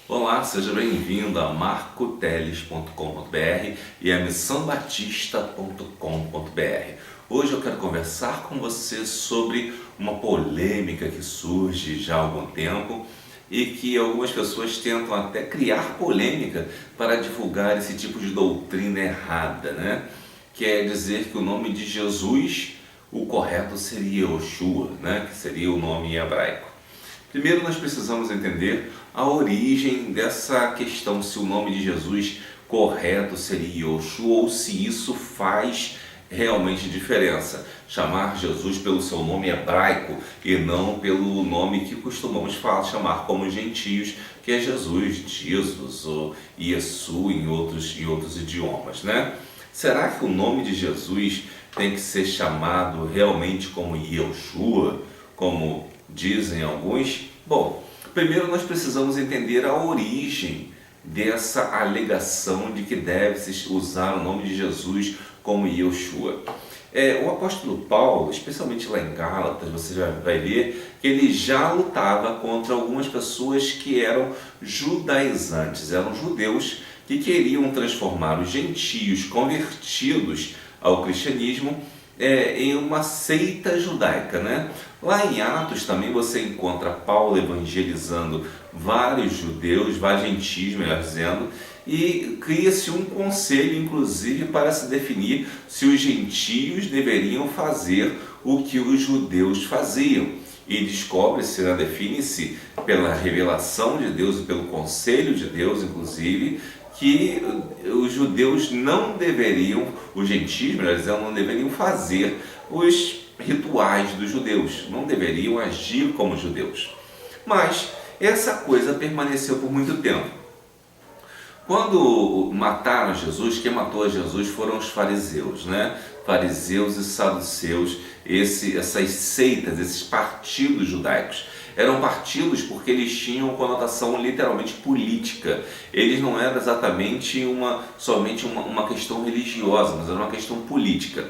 Olá, seja bem-vindo a marcoteles.com.br e a missãobatista.com.br. Hoje eu quero conversar com você sobre uma polêmica que surge já há algum tempo e que algumas pessoas tentam até criar polêmica para divulgar esse tipo de doutrina errada, né? Quer dizer que o nome de Jesus, o correto seria Yoshua, né? Que seria o nome em hebraico. Primeiro nós precisamos entender a origem dessa questão, se o nome de Jesus correto seria Yoshua ou se isso faz realmente diferença. Chamar Jesus pelo seu nome hebraico e não pelo nome que costumamos chamar como gentios, que é Jesus, Jesus ou Yesu em outros idiomas, né? Será que o nome de Jesus tem que ser chamado realmente como Yoshua, como dizem alguns? Bom, primeiro nós precisamos entender a origem dessa alegação de que deve-se usar o nome de Jesus como Yoshua. O apóstolo Paulo, especialmente lá em Gálatas, você já vai ver que ele já lutava contra algumas pessoas que eram judaizantes, eram judeus que queriam transformar os gentios convertidos ao cristianismo em uma seita judaica, né? Lá em Atos também você encontra Paulo evangelizando vários judeus, vários gentios, melhor dizendo, e cria-se um conselho, inclusive, para se definir se os gentios deveriam fazer o que os judeus faziam. E descobre-se, né, define-se pela revelação de Deus e pelo conselho de Deus, inclusive, que os judeus não deveriam, os gentios, melhor dizendo, não deveriam fazer os rituais dos judeus, não deveriam agir como judeus. Mas essa coisa permaneceu por muito tempo. Quando mataram Jesus, quem matou a Jesus foram os fariseus, né? Fariseus e saduceus, essas seitas, esses partidos judaicos. Eram partidos porque eles tinham conotação literalmente política. Eles não eram exatamente somente uma questão religiosa, mas era uma questão política.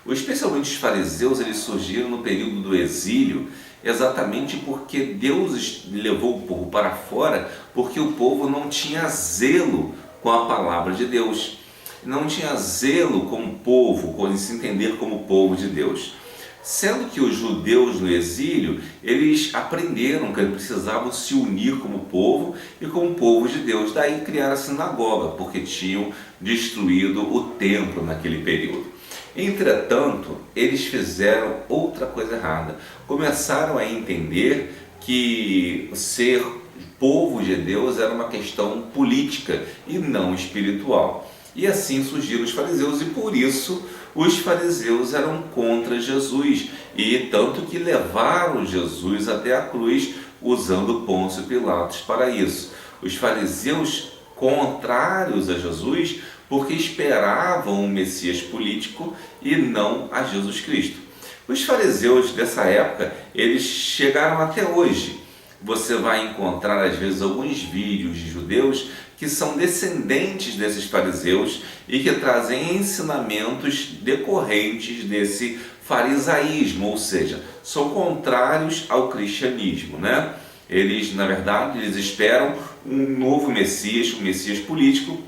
Especialmente os fariseus, eles surgiram no período do exílio, exatamente porque Deus levou o povo para fora, porque o povo não tinha zelo com a palavra de Deus, não tinha zelo como povo, com se entender como povo de Deus. Sendo que os judeus no exílio, eles aprenderam que eles precisavam se unir como povo e como povo de Deus. Daí criaram a sinagoga, porque tinham destruído o templo naquele período. Entretanto, eles fizeram outra coisa errada. Começaram a entender que ser povo de Deus era uma questão política e não espiritual. E assim surgiram os fariseus, e por isso os fariseus eram contra Jesus, e tanto que levaram Jesus até a cruz usando Pôncio Pilatos para isso. Os fariseus contrários a Jesus porque esperavam um Messias político e não a Jesus Cristo. Os fariseus dessa época, eles chegaram até hoje. Você vai encontrar às vezes alguns vídeos de judeus que são descendentes desses fariseus e que trazem ensinamentos decorrentes desse farisaísmo, ou seja, são contrários ao cristianismo, né? Eles, na verdade, eles esperam um novo Messias, um Messias político,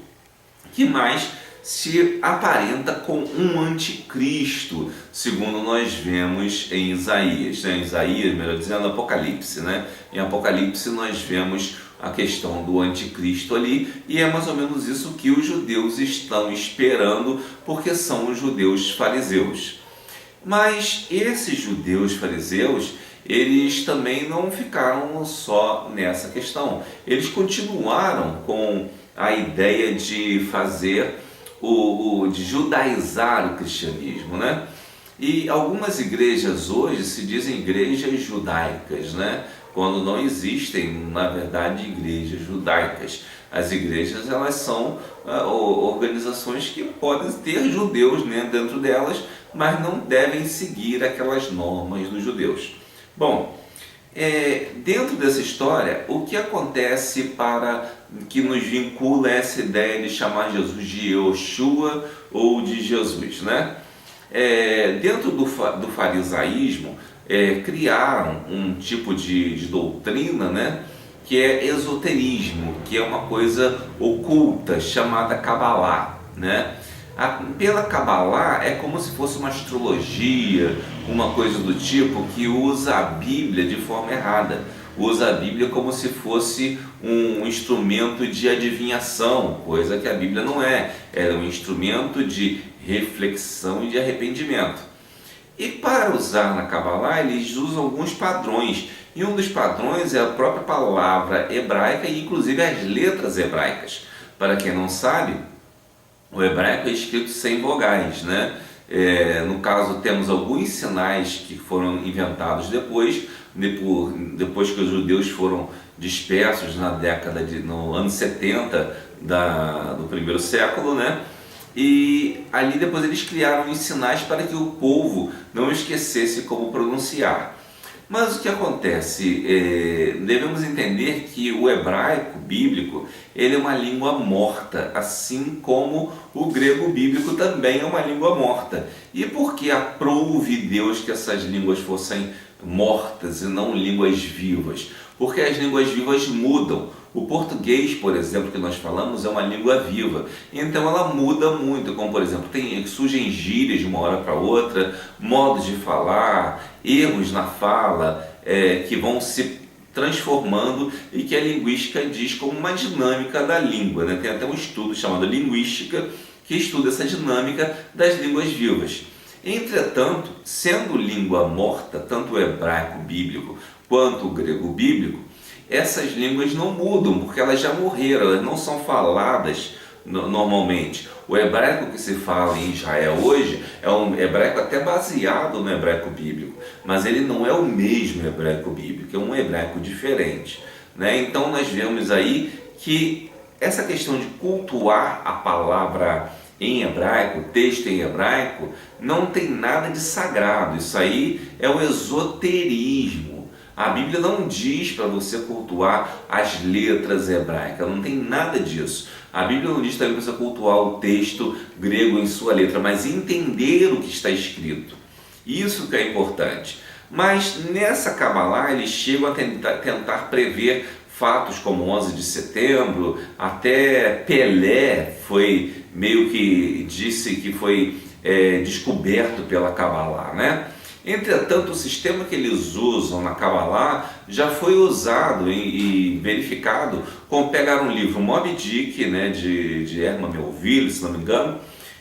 que mais se aparenta com um anticristo, segundo nós vemos em Isaías, né? Isaías, melhor dizendo, Apocalipse, né? Em Apocalipse nós vemos a questão do anticristo ali, e é mais ou menos isso que os judeus estão esperando, porque são os judeus fariseus. Mas esses judeus fariseus, eles também não ficaram só nessa questão. Eles continuaram com a ideia de fazer de judaizar o cristianismo, né? E algumas igrejas hoje se dizem igrejas judaicas, né? Quando não existem, na verdade, igrejas judaicas. As igrejas, elas são organizações que podem ter judeus, né, dentro delas, mas não devem seguir aquelas normas dos judeus. Bom, dentro dessa história, o que acontece para que nos vincula essa ideia de chamar Jesus de Yoshua ou de Jesus, né? Dentro do farisaísmo, criaram um tipo de doutrina, né? que é esoterismo, que é uma coisa oculta chamada Cabalá, né? Pela Cabalá é como se fosse uma astrologia, uma coisa do tipo que usa a Bíblia de forma errada. Usa a Bíblia como se fosse um instrumento de adivinhação, coisa que a Bíblia não é. Ela é um instrumento de reflexão e de arrependimento. E para usar na Cabalá, eles usam alguns padrões. E um dos padrões é a própria palavra hebraica e inclusive as letras hebraicas. Para quem não sabe, o hebraico é escrito sem vogais, né? No caso, temos alguns sinais que foram inventados depois que os judeus foram dispersos no ano 70 do primeiro século, né? E ali depois eles criaram os sinais para que o povo não esquecesse como pronunciar. Mas o que acontece? Devemos entender que o hebraico bíblico ele é uma língua morta, assim como o grego bíblico também é uma língua morta. E por que aprouve Deus que essas línguas fossem mortas e não línguas vivas? Porque as línguas vivas mudam. O português, por exemplo, que nós falamos, é uma língua viva, então ela muda muito, como por exemplo, surgem gírias de uma hora para outra, modos de falar, erros na fala, que vão se transformando e que a linguística diz como uma dinâmica da língua, né? Tem até um estudo chamado linguística que estuda essa dinâmica das línguas vivas. Entretanto, sendo língua morta, tanto o hebraico bíblico quanto o grego bíblico, essas línguas não mudam, porque elas já morreram, elas não são faladas normalmente. O hebraico que se fala em Israel hoje é um hebraico até baseado no hebraico bíblico, mas ele não é o mesmo hebraico bíblico, é um hebraico diferente, né? Então nós vemos aí que essa questão de cultuar a palavra em hebraico, o texto em hebraico, não tem nada de sagrado. Isso aí é o esoterismo. A Bíblia não diz para você cultuar as letras hebraicas, não tem nada disso. A Bíblia não diz também para você cultuar o texto grego em sua letra, mas entender o que está escrito. Isso que é importante. Mas nessa Cabalá eles chegam a tentar prever fatos como 11 de setembro, até Pelé foi meio que disse que foi descoberto pela Cabalá, né? Entretanto, o sistema que eles usam na Cabalá já foi usado e verificado como pegar um livro Moby Dick, né, de Herman Melville, se não me engano,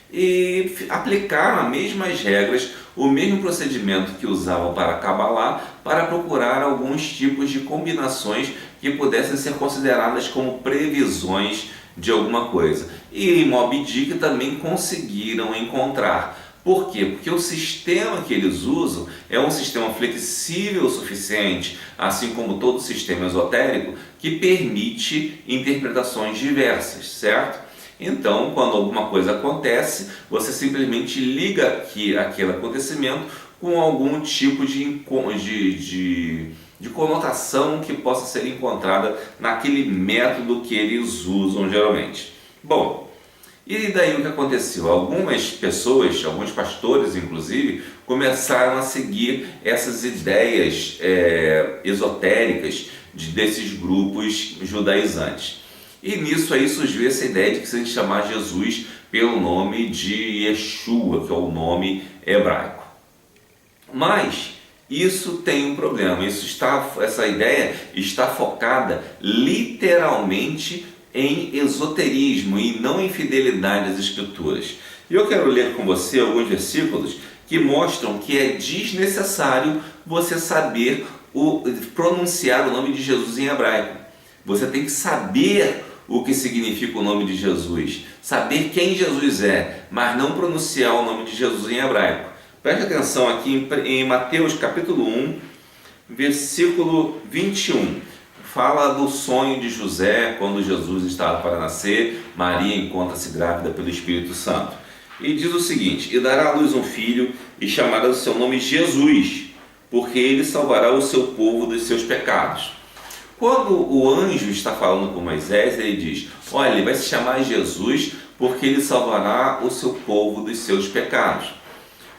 e aplicaram as mesmas regras, o mesmo procedimento que usavam para a Cabalá, para procurar alguns tipos de combinações que pudessem ser consideradas como previsões de alguma coisa. E em Moby Dick também conseguiram encontrar. Por quê? Porque o sistema que eles usam é um sistema flexível o suficiente, assim como todo sistema esotérico, que permite interpretações diversas, certo? Então, quando alguma coisa acontece, você simplesmente liga aquele acontecimento com algum tipo de conotação que possa ser encontrada naquele método que eles usam geralmente. Bom, e daí o que aconteceu? Algumas pessoas, alguns pastores inclusive, começaram a seguir essas ideias esotéricas desses grupos judaizantes. E nisso aí surgiu essa ideia de que se a gente chamar Jesus pelo nome de Yeshua, que é o nome hebraico. Mas isso tem um problema, essa ideia está focada literalmente em esoterismo e não em fidelidade às escrituras. E eu quero ler com você alguns versículos que mostram que é desnecessário você saber pronunciar o nome de Jesus em hebraico. Você tem que saber o que significa o nome de Jesus, saber quem Jesus é, mas não pronunciar o nome de Jesus em hebraico. Preste atenção aqui em Mateus capítulo 1, versículo 21. Fala do sonho de José quando Jesus estava para nascer, Maria encontra-se grávida pelo Espírito Santo. E diz o seguinte: e dará à luz um filho e chamará o seu nome Jesus, porque ele salvará o seu povo dos seus pecados. Quando o anjo está falando com Moisés, ele diz: olha, ele vai se chamar Jesus porque ele salvará o seu povo dos seus pecados.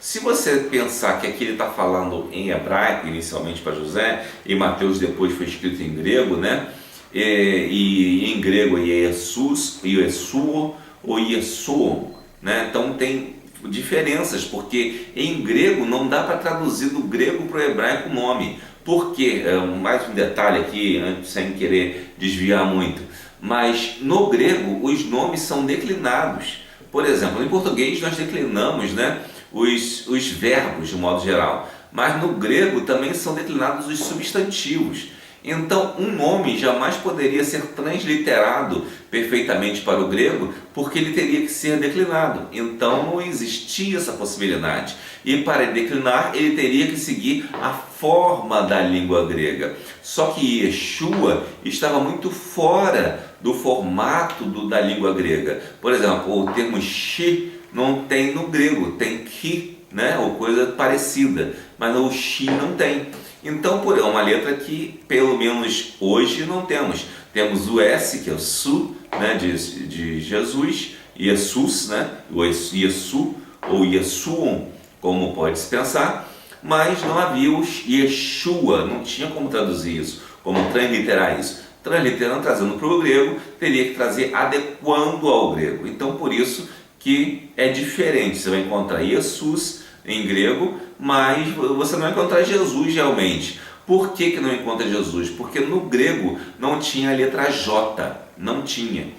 Se você pensar que aqui ele está falando em hebraico, inicialmente para José, e Mateus depois foi escrito em grego, né? e em grego é Jesus, Iesuo ou Iesuon, né? Então tem diferenças, porque em grego não dá para traduzir do grego para o hebraico o nome. Por quê? Mais um detalhe aqui, sem querer desviar muito, mas no grego os nomes são declinados. Por exemplo, em português nós declinamos, né, os verbos de modo geral, mas no grego também são declinados os substantivos. Então, um nome jamais poderia ser transliterado perfeitamente para o grego, porque ele teria que ser declinado. Então, não existia essa possibilidade. E para declinar, ele teria que seguir a forma da língua grega. Só que Yeshua estava muito fora do formato da língua grega. Por exemplo, o termo shi não tem no grego, tem ki, né? Ou coisa parecida, mas o shi não tem. Então, é uma letra que, pelo menos hoje, não temos. Temos o S, que é o Su, né, de Jesus, Jesus, né, o Yesu, ou Yesuon, como pode-se pensar, mas não havia o Yeshua, não tinha como traduzir isso, como transliterar isso. Transliterando, trazendo para o grego, teria que trazer adequando ao grego. Então, por isso que é diferente. Você vai encontrar Jesus em grego, mas você não vai encontrar Jesus realmente. Por que não encontra Jesus? Porque no grego não tinha a letra J, não tinha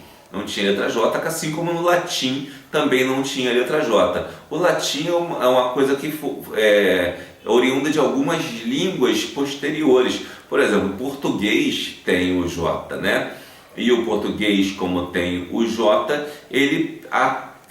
letra J, assim como no latim também não tinha a letra J. O latim é uma coisa que é oriunda de algumas línguas posteriores. Por exemplo, o português tem o J, né? E o português, como tem o J, ele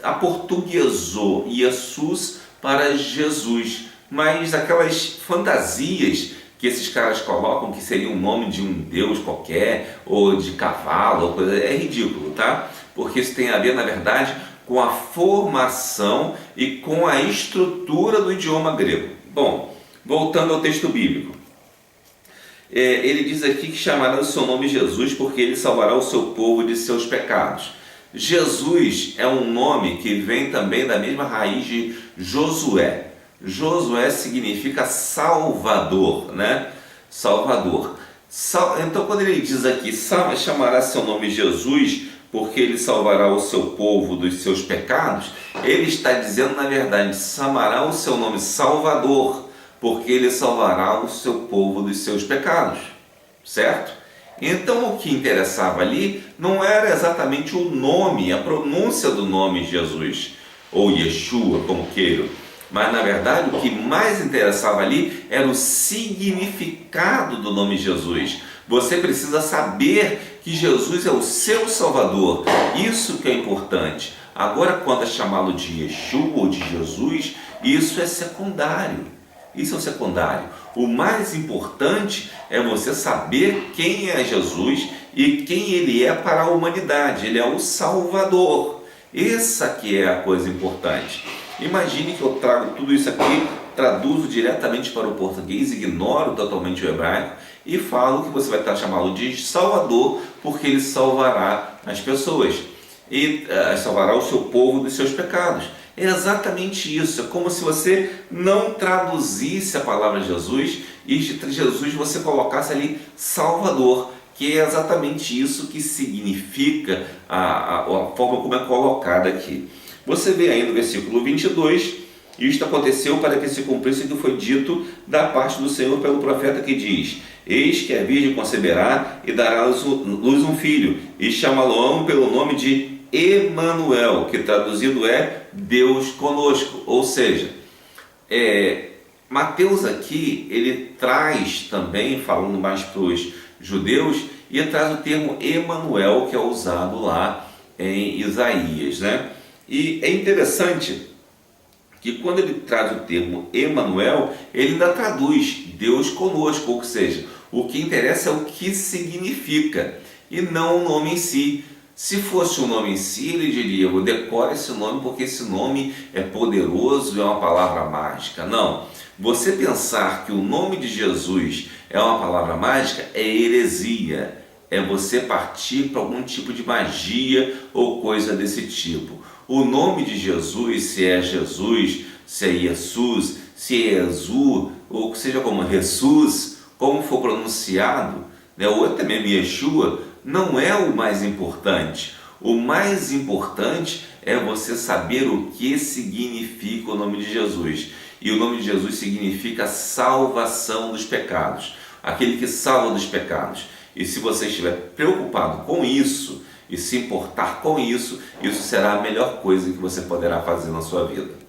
aportuguesou Jesus para Jesus, mas aquelas fantasias que esses caras colocam, que seria o nome de um deus qualquer, ou de cavalo, ou coisa, é ridículo, tá? Porque isso tem a ver, na verdade, com a formação e com a estrutura do idioma grego. Bom, voltando ao texto bíblico, ele diz aqui que chamará o seu nome Jesus, porque ele salvará o seu povo de seus pecados. Jesus é um nome que vem também da mesma raiz de Josué. Josué significa Salvador, né? Salvador. Então, quando ele diz aqui, chamará seu nome Jesus, porque ele salvará o seu povo dos seus pecados, ele está dizendo, na verdade, chamará o seu nome Salvador, porque ele salvará o seu povo dos seus pecados, certo? Então, o que interessava ali não era exatamente o nome, a pronúncia do nome Jesus, ou Yeshua, como queiram, mas na verdade o que mais interessava ali era o significado do nome Jesus. Você precisa saber que Jesus é o seu Salvador, isso que é importante. Agora, quanto a chamá-lo de Yeshua ou de Jesus, isso é secundário. Isso é o secundário. O mais importante é você saber quem é Jesus e quem ele é para a humanidade. Ele é o Salvador. Essa que é a coisa importante. Imagine que eu trago tudo isso aqui, traduzo diretamente para o português, ignoro totalmente o hebraico e falo que você vai estar chamá-lo de Salvador, porque ele salvará as pessoas e salvará o seu povo dos seus pecados. É exatamente isso, é como se você não traduzisse a palavra Jesus e de Jesus você colocasse ali Salvador, que é exatamente isso que significa a forma como é colocada aqui. Você vê aí no versículo 22, isto aconteceu para que se cumprisse o que foi dito da parte do Senhor pelo profeta que diz: eis que a virgem conceberá e dará à luz um filho, e chamá-lo-ão pelo nome de Emanuel, que traduzido é Deus conosco. Ou seja, Mateus aqui, ele traz também, falando mais para os judeus, e traz o termo Emanuel, que é usado lá em Isaías, né? E é interessante que quando ele traz o termo Emanuel, ele ainda traduz Deus conosco, ou seja, o que interessa é o que significa, e não o nome em si. Se fosse o nome em si, ele diria: eu decoro esse nome porque esse nome é poderoso, é uma palavra mágica. Não, você pensar que o nome de Jesus é uma palavra mágica é heresia, é você partir para algum tipo de magia ou coisa desse tipo. O nome de Jesus, se é Jesus, se é Jesus, se é Jesus, ou seja como Jesus, como for pronunciado, né, ou até mesmo Yeshua, não é o mais importante. O mais importante é você saber o que significa o nome de Jesus. E o nome de Jesus significa salvação dos pecados, aquele que salva dos pecados. E se você estiver preocupado com isso e se importar com isso, isso será a melhor coisa que você poderá fazer na sua vida.